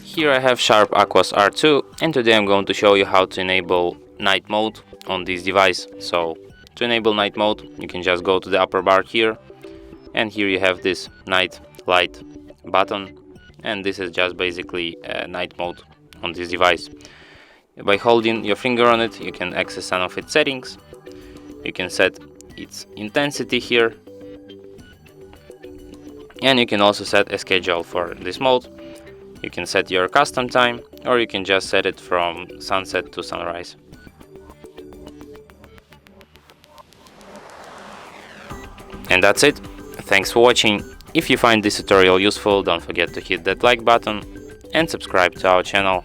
Here I have SHARP Aquos R2, and today I'm going to show you how to enable night mode on this device. So to enable night mode, you can just go to the upper bar here, and here you have this night light button, and this is just basically night mode on this device. By holding your finger on it, you can access some of its settings. You can set its intensity here, and you can also set a schedule for this mode. You can set your custom time, or you can just set it from sunset to sunrise. And that's it. Thanks for watching. If you find this tutorial useful, don't forget to hit that like button and subscribe to our channel.